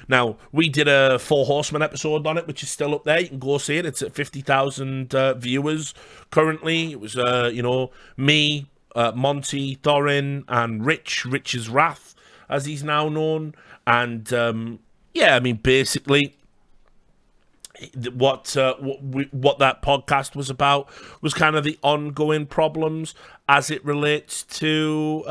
Now, we did a Four Horsemen episode on it, which is still up there. You can go see it. It's at 50,000 viewers currently. It was, me, Monty, Thorin, and Rich's Wrath, as he's now known. And, basically what that podcast was about was kind of the ongoing problems as it relates to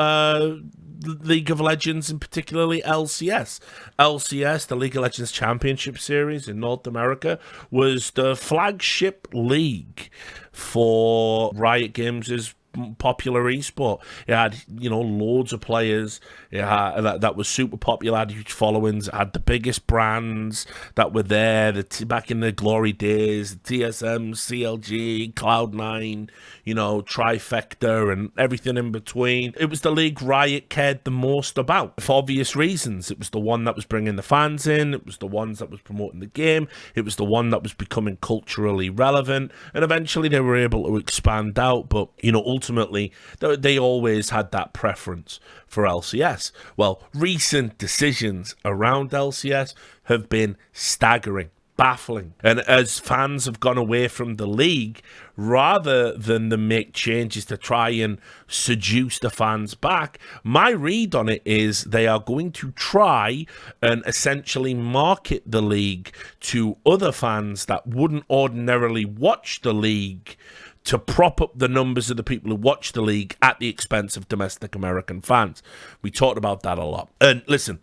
League of Legends, and particularly LCS. LCS, the League of Legends Championship Series in North America, was the flagship league for Riot Games' popular esport. It had, loads of players. It had, that was super popular, had huge followings. It had the biggest brands that were there back in the glory days, TSM, CLG, Cloud9, Trifecta, and everything in between. It was the league Riot cared the most about, for obvious reasons. It was the one that was bringing the fans in. It was the ones that was promoting the game. It was the one that was becoming culturally relevant. And eventually they were able to expand out. But, ultimately, they always had that preference for LCS. Well, recent decisions around LCS have been staggering, baffling. And as fans have gone away from the league, rather than them make changes to try and seduce the fans back, my read on it is they are going to try and essentially market the league to other fans that wouldn't ordinarily watch the league, to prop up the numbers of the people who watch the league at the expense of domestic American fans. We talked about that a lot. And listen,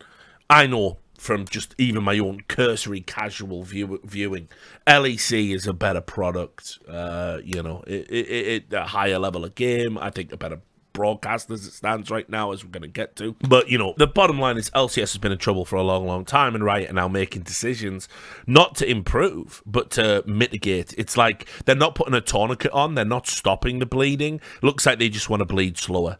I know from just even my own cursory casual viewing, LEC is a better product. It a higher level of game. I think a better broadcast as it stands right now, as we're going to get to. But, the bottom line is LCS has been in trouble for a long, long time, and Riot are now making decisions not to improve, but to mitigate. It's like they're not putting a tourniquet on. They're not stopping the bleeding. Looks like they just want to bleed slower.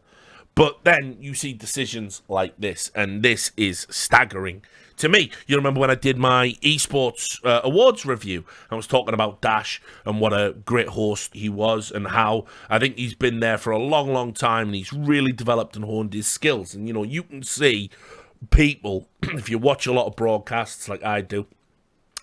But then you see decisions like this, and this is staggering to me. You remember when I did my esports awards review, I was talking about Dash and what a great host he was, and how I think he's been there for a long, long time, and he's really developed and honed his skills. And, you can see people, if you watch a lot of broadcasts like I do,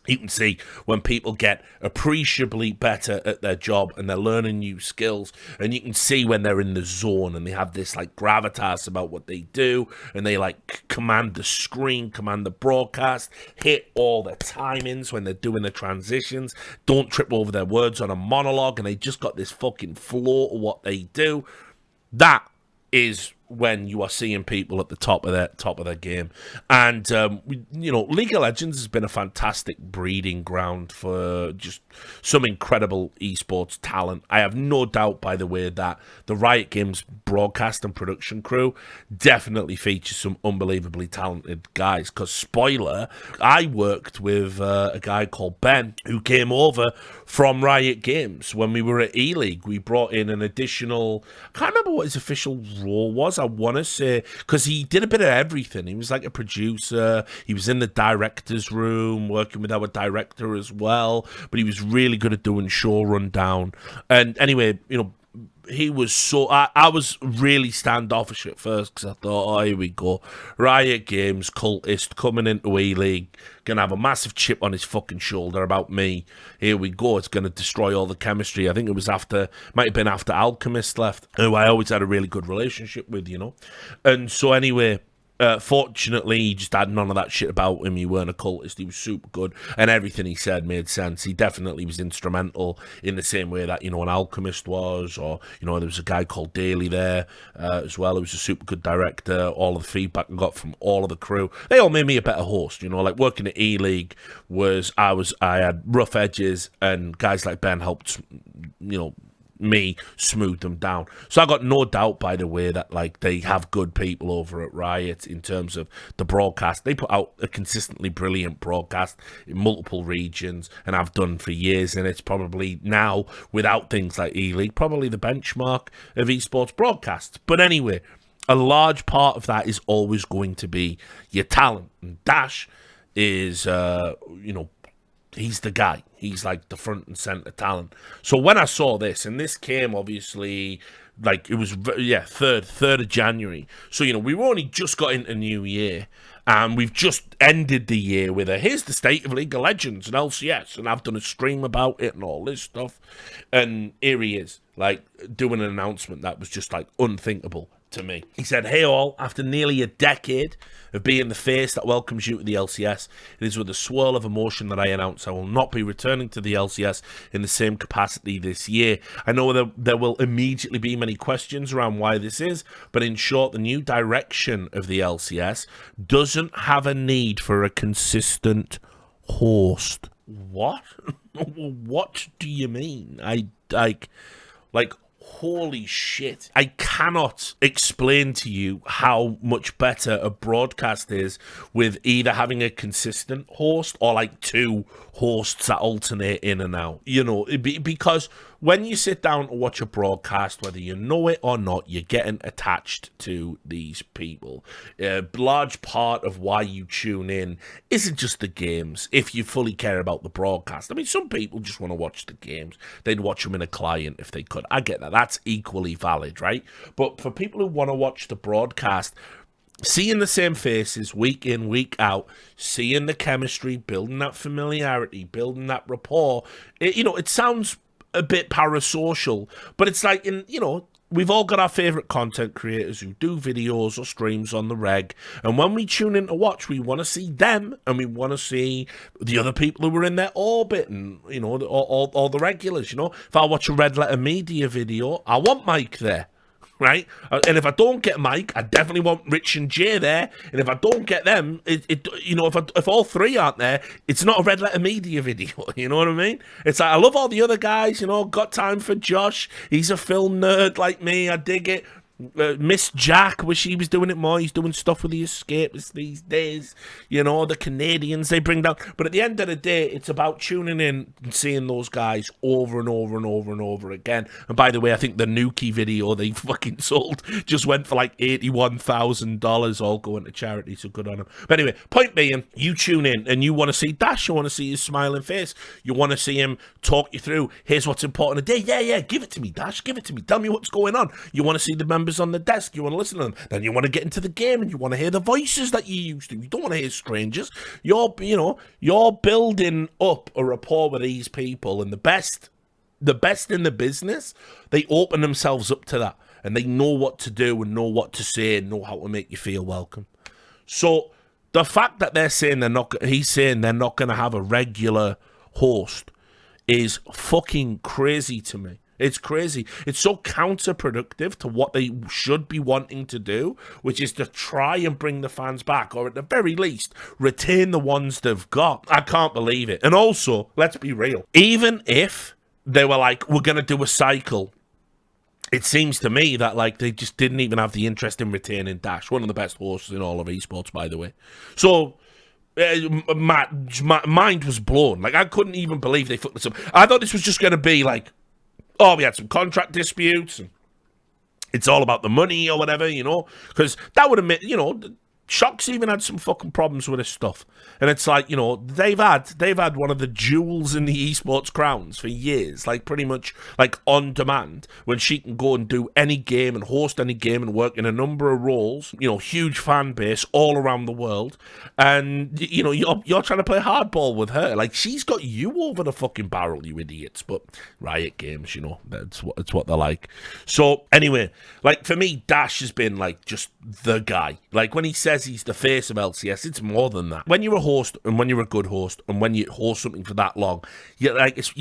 you can see when people get appreciably better at their job and they're learning new skills, and you can see when they're in the zone and they have this like gravitas about what they do, and they like command the screen, command the broadcast, hit all their timings when they're doing the transitions, don't trip over their words on a monologue, and they just got this fucking flow of what they do. That is when you are seeing people at the top of their game. And League of Legends has been a fantastic breeding ground for just some incredible esports talent. I have no doubt, by the way, that the Riot Games broadcast and production crew definitely features some unbelievably talented guys. Because, spoiler, I worked with a guy called Ben, who came over from Riot Games when we were at E-League. We brought in an additional, I can't remember what his official role was, I want to say, because he did a bit of everything. He was like a producer, he was in the director's room working with our director as well, but he was really good at doing show rundown. And anyway, he was so... I was really standoffish at first, because I thought, oh, here we go. Riot Games cultist coming into E-League, going to have a massive chip on his fucking shoulder about me. Here we go. It's going to destroy all the chemistry. I think it was might have been after Alchemist left, who I always had a really good relationship with, And so anyway... fortunately, he just had none of that shit about him. He weren't a cultist. He was super good, and everything he said made sense. He definitely was instrumental in the same way that, an Alchemist was, or, there was a guy called Daly there as well. He was a super good director. All of the feedback I got from all of the crew, they all made me a better host. Like working at E-League I had rough edges, and guys like Ben helped, me smooth them down. So I got no doubt, by the way, that like they have good people over at Riot in terms of the broadcast. They put out a consistently brilliant broadcast in multiple regions, and I've done for years, and it's probably now, without things like E-League, probably the benchmark of esports broadcasts. But anyway, a large part of that is always going to be your talent, and Dash is he's the guy. He's like the front and center talent. So when I saw this, and this came obviously, like it was 3rd of January. So we were only just got into New Year, And we've just ended the year with here's the state of League of Legends and LCS, and I've done a stream about it and all this stuff. And here he is, like, doing an announcement that was just, like, unthinkable to me. He said, "Hey all, after nearly a decade of being the face that welcomes you to the LCS, it is with a swirl of emotion that I announce I will not be returning to the LCS in the same capacity this year. I know there will immediately be many questions around why this is, but in short, the new direction of the LCS doesn't have a need for a consistent host." What? What do you mean? Like, holy shit. I cannot explain to you how much better a broadcast is with either having a consistent host or like two hosts that alternate in and out. You know, because when you sit down to watch a broadcast, whether you know it or not, you're getting attached to these people. A large part of why you tune in isn't just the games, if you fully care about the broadcast. I mean, some people just want to watch the games. They'd watch them in a client if they could. I get that. That's equally valid, right? But for people who want to watch the broadcast, seeing the same faces week in, week out, seeing the chemistry, building that familiarity, building that rapport, it sounds a bit parasocial, but it's like, we've all got our favourite content creators who do videos or streams on the reg, and when we tune in to watch, we want to see them, and we want to see the other people who are in their orbit, and, all the regulars, If I watch a Red Letter Media video, I want Mike there. Right? And if I don't get Mike, I definitely want Rich and Jay there. And if I don't get them, if all three aren't there, it's not a Red Letter Media video. You know what I mean? It's like, I love all the other guys, got time for Josh. He's a film nerd like me. I dig it. Miss Jack, wish he was doing it more. He's doing stuff with the Escapists these days. The Canadians they bring down. But at the end of the day, it's about tuning in and seeing those guys over and over and over and over again. And by the way, I think the Nuki video they fucking sold just went for like $81,000, all going to charity, so good on them. But anyway, point being, you tune in and you want to see Dash, you want to see his smiling face, you want to see him talk you through, here's what's important today. Yeah, give it to me, Dash, give it to me. Tell me what's going on. You want to see the members on the desk, you want to listen to them, then you want to get into the game and you want to hear the voices that you used to. You don't want to hear strangers. You're building up a rapport with these people, and the best in the business, they open themselves up to that, and they know what to do and know what to say and know how to make you feel welcome. So the fact that he's saying they're not going to have a regular host is fucking crazy to me. It's crazy. It's so counterproductive to what they should be wanting to do, which is to try and bring the fans back, or at the very least, retain the ones they've got. I can't believe it. And also, let's be real. Even if they were like, we're going to do a cycle, it seems to me that like they just didn't even have the interest in retaining Dash, one of the best hosts in all of esports, by the way. So my mind was blown. Like, I couldn't even believe they fucked this up. I thought this was just going to be like, we had some contract disputes, and it's all about the money or whatever, because that would admit, Shock's even had some fucking problems with his stuff. And it's like, they've had one of the jewels in the esports crowns for years, like pretty much like on demand, when she can go and do any game and host any game and work in a number of roles, huge fan base all around the world. And, you're trying to play hardball with her. Like, she's got you over the fucking barrel, you idiots. But Riot Games, that's what they're like. So anyway, like for me, Dash has been like just the guy. Like when he says he's the face of LCS, it's more than that. When you're a host, and when you're a good host, and when you host something for that long, you're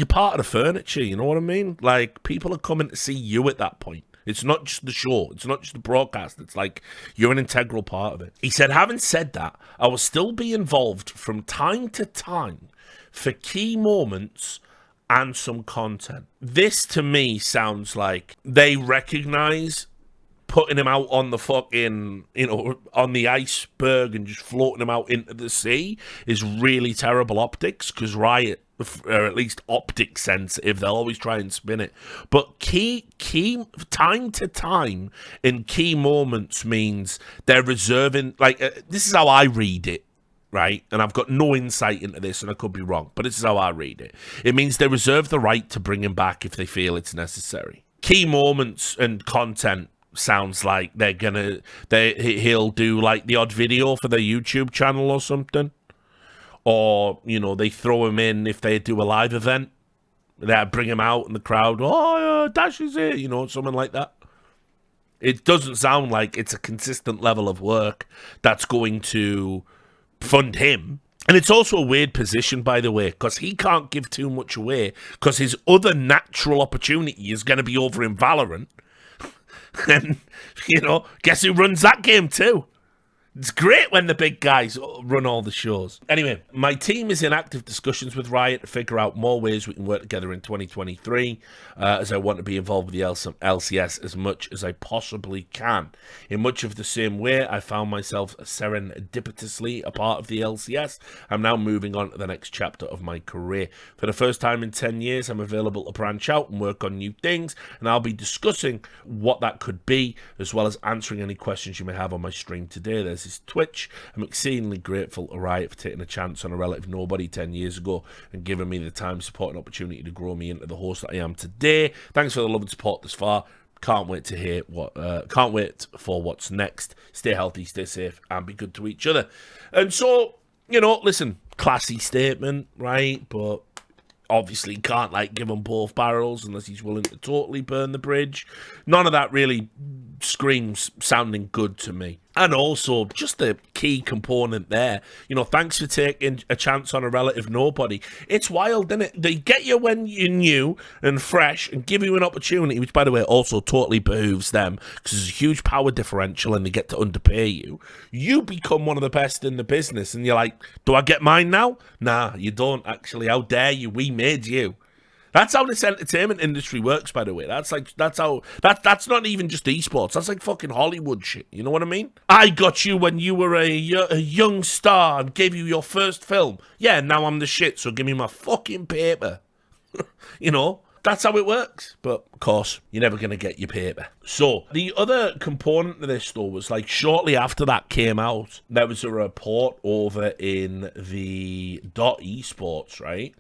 part of the furniture, you know what I mean? Like, people are coming to see you at that point. It's not just the show, it's not just the broadcast, it's like you're an integral part of it. He said, having said that, I will still be involved from time to time for key moments and some content. This to me sounds like they recognize putting him out on the fucking, on the iceberg and just floating him out into the sea is really terrible optics, because Riot are at least optic sensitive. They'll always try and spin it. But key time to time in key moments means they're reserving, this is how I read it, right? And I've got no insight into this, and I could be wrong, but this is how I read it. It means they reserve the right to bring him back if they feel it's necessary. Key moments and content sounds like he'll do like the odd video for their YouTube channel or something. Or, they throw him in if they do a live event. They bring him out in the crowd. Oh, Dash is here, something like that. It doesn't sound like it's a consistent level of work that's going to fund him. And it's also a weird position, by the way, because he can't give too much away because his other natural opportunity is going to be over in Valorant. And, guess who runs that game too? It's great when the big guys run all the shows. Anyway, my team is in active discussions with Riot to figure out more ways we can work together in 2023, as I want to be involved with the LCS as much as I possibly can. In much of the same way, I found myself serendipitously a part of the LCS. I'm now moving on to the next chapter of my career. For the first time in 10 years, I'm available to branch out and work on new things, and I'll be discussing what that could be, as well as answering any questions you may have on my stream today. There's his Twitch. I'm exceedingly grateful to Riot for taking a chance on a relative nobody 10 years ago and giving me the time, support, and opportunity to grow me into the host that I am today. Thanks for the love and support this far. Can't wait for what's next. Stay healthy, stay safe, and be good to each other. And so, listen, classy statement, right? But obviously can't give him both barrels unless he's willing to totally burn the bridge. None of that really screams sounding good to me. And also, just the key component there, thanks for taking a chance on a relative nobody. It's wild, isn't it? They get you when you're new and fresh and give you an opportunity, which, by the way, also totally behooves them because there's a huge power differential and they get to underpay you. You become one of the best in the business and you're like, do I get mine now? Nah, you don't, actually. How dare you? We made you. That's how this entertainment industry works, by the way. That's not even just esports. That's like fucking Hollywood shit. You know what I mean? I got you when you were a young star and gave you your first film. Yeah, now I'm the shit, so give me my fucking paper. That's how it works. But, of course, you're never going to get your paper. So, the other component of this, though, was, shortly after that came out, there was a report over in the .esports, right?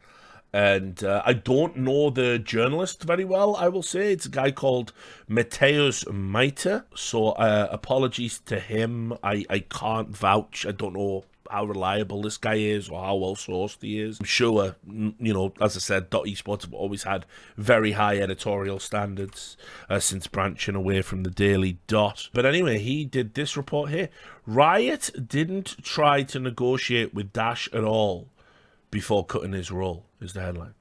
And I don't know the journalist very well, I will say. It's a guy called Mateusz Maiter. So apologies to him. I can't vouch. I don't know how reliable this guy is or how well sourced he is. I'm sure, as I said, .esports have always had very high editorial standards since branching away from the Daily Dot. But anyway, he did this report here. Riot didn't try to negotiate with Dash at all before cutting his role, is the headline.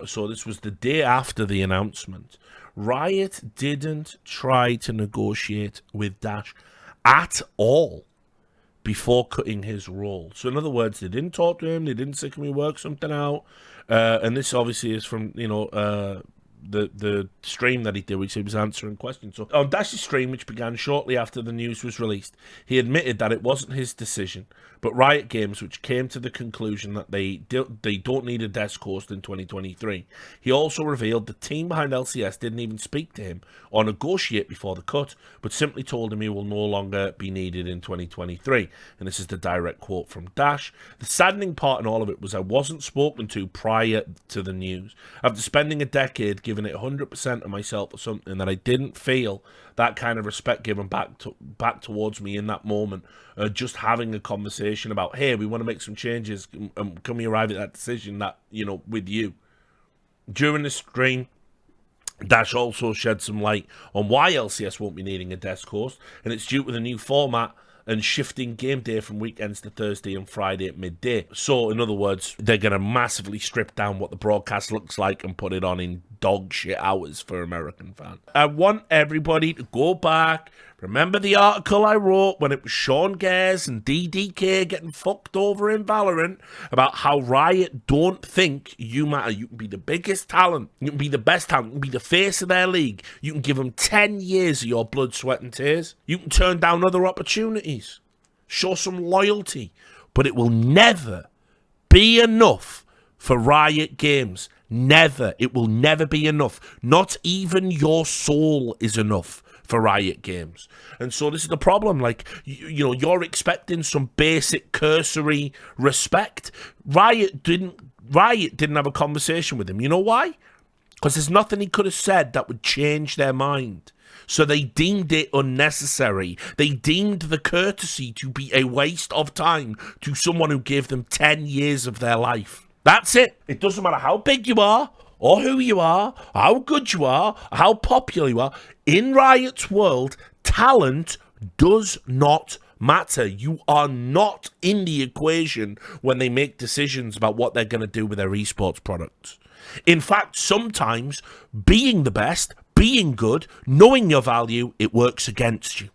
So this was the day after the announcement. Riot didn't try to negotiate with Dash at all before cutting his role. So in other words, they didn't talk to him, they didn't say, can we work something out? And this obviously is from, the stream that he did, which he was answering questions. So on Dash's stream, which began shortly after the news was released, he admitted that it wasn't his decision, but Riot Games, which came to the conclusion that they don't need a desk host in 2023. He also revealed the team behind LCS didn't even speak to him or negotiate before the cut, but simply told him he will no longer be needed in 2023. And this is the direct quote from Dash. The saddening part in all of it was I wasn't spoken to prior to the news. After spending a decade giving it 100% of myself or something, that I didn't feel that kind of respect given back towards me in that moment. Just having a conversation about, hey, we want to make some changes. Can we arrive at that decision that, with you? During the stream, Dash also shed some light on why LCS won't be needing a desk host, and it's due to the new format and shifting game day from weekends to Thursday and Friday at midday. So, in other words, they're going to massively strip down what the broadcast looks like and put it on in dog shit hours for American fans. I want everybody to go back. Remember the article I wrote when it was Sean Gares and DDK getting fucked over in Valorant about how Riot don't think you matter. You can be the biggest talent. You can be the best talent. You can be the face of their league. You can give them 10 years of your blood, sweat, and tears. You can turn down other opportunities. Show some loyalty. But it will never be enough for Riot Games. Never. It will never be enough. Not even your soul is enough for Riot Games. And so this is the problem. You're expecting some basic cursory respect. Riot didn't have a conversation with him. You know why? because there's nothing he could have said that would change their mind. So they deemed it unnecessary. They deemed the courtesy to be a waste of time to someone who gave them 10 years of their life. That's it. It doesn't matter how big you are, or who you are, how good you are, how popular you are. In Riot's world, talent does not matter. You are not in the equation when they make decisions about what they're going to do with their esports products. In fact, sometimes being the best, being good, knowing your value, it works against you.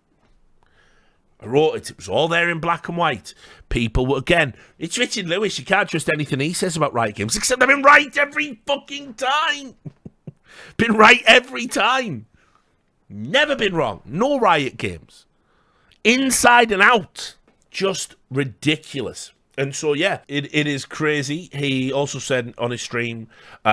I wrote it. It was all there in black and white. People were, again, it's Richard Lewis. You can't trust anything he says about Riot Games, except I've been right every fucking time. Been right every time. Never been wrong. No Riot Games. Inside and out. Just ridiculous. And so, yeah, it is crazy. He also said on his stream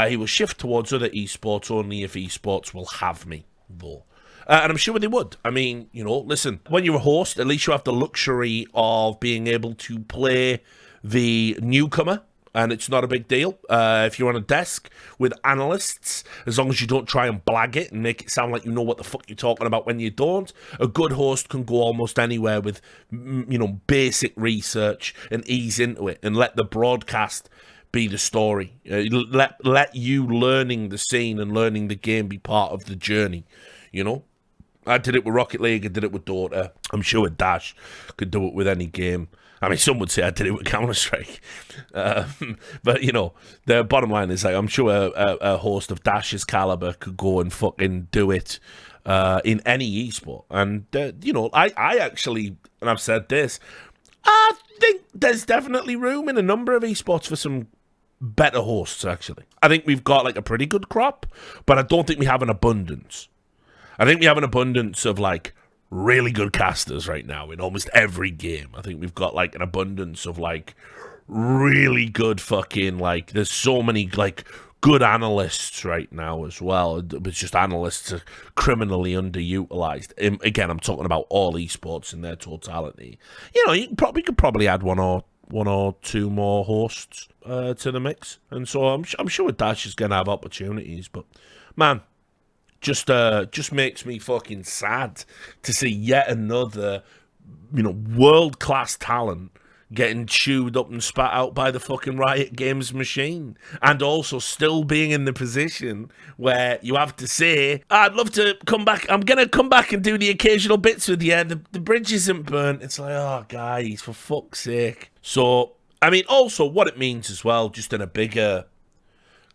he will shift towards other esports only if esports will have me, though. And I'm sure they would. I mean, you know, listen, when you're a host, at least you have the luxury of being able to play the newcomer, and it's not a big deal. If you're on a desk with analysts, as long as you don't try and blag it and make it sound like you know what the fuck you're talking about when you don't, a good host can go almost anywhere with, you know, basic research and ease into it and let the broadcast be the story. Let you learning the scene and learning the game be part of the journey, you know? I did it with Rocket League, I did it with Dota. I'm sure Dash could do it with any game. I mean, some would say I did it with Counter-Strike. But, you know, the bottom line is, like, I'm sure a host of Dash's caliber could go and fucking do it in any esport. And, you know, I actually, and I've said this, I think there's definitely room in a number of esports for some better hosts, actually. I think we've got, like, a pretty good crop, but I don't think we have an abundance. I think we have an abundance of, like, really good casters right now in almost every game. I think we've got, like, an abundance of, like, really good fucking, like, there's so many, like, good analysts right now as well. It's just analysts are criminally underutilized. Again, I'm talking about all esports in their totality. You know, you could probably add one or two more hosts to the mix. And so I'm sure Dash is going to have opportunities. But, man, just makes me fucking sad to see yet another, you know, world-class talent getting chewed up and spat out by the fucking Riot Games machine, and also still being in the position where you have to say, I'd love to come back, I'm going to come back and do the occasional bits with you, the bridge isn't burnt. It's like, oh, guys, for fuck's sake. So, I mean, also what it means as well, just in a bigger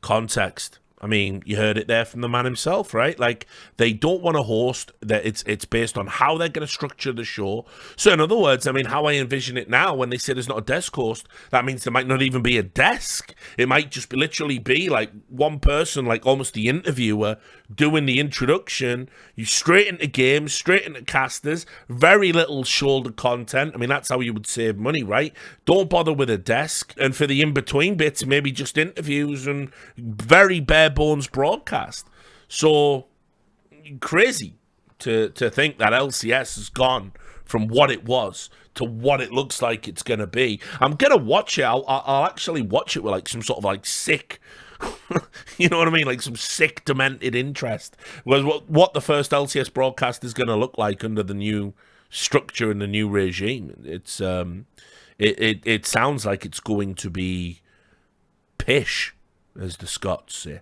context, I mean, you heard it there from the man himself, right? Like, they don't want to host, that it's based on how they're going to structure the show. So in other words, I mean, how I envision it now, when they say there's not a desk host, that means there might not even be a desk. It might just literally be like one person, like almost the interviewer, doing the introduction. You straight into games, straight into casters, very little shoulder content. I mean, that's how you would save money, right? Don't bother with a desk. And for the in-between bits, maybe just interviews and very bare bones broadcast. So crazy to think that LCS has gone from what it was to what it looks like it's gonna be. I'm gonna watch it. I'll actually watch it with like some sort of like sick you know what I mean, like some sick demented interest. Was what the first LCS broadcast is gonna look like under the new structure and the new regime. It's it sounds like it's going to be pish, as the Scots say.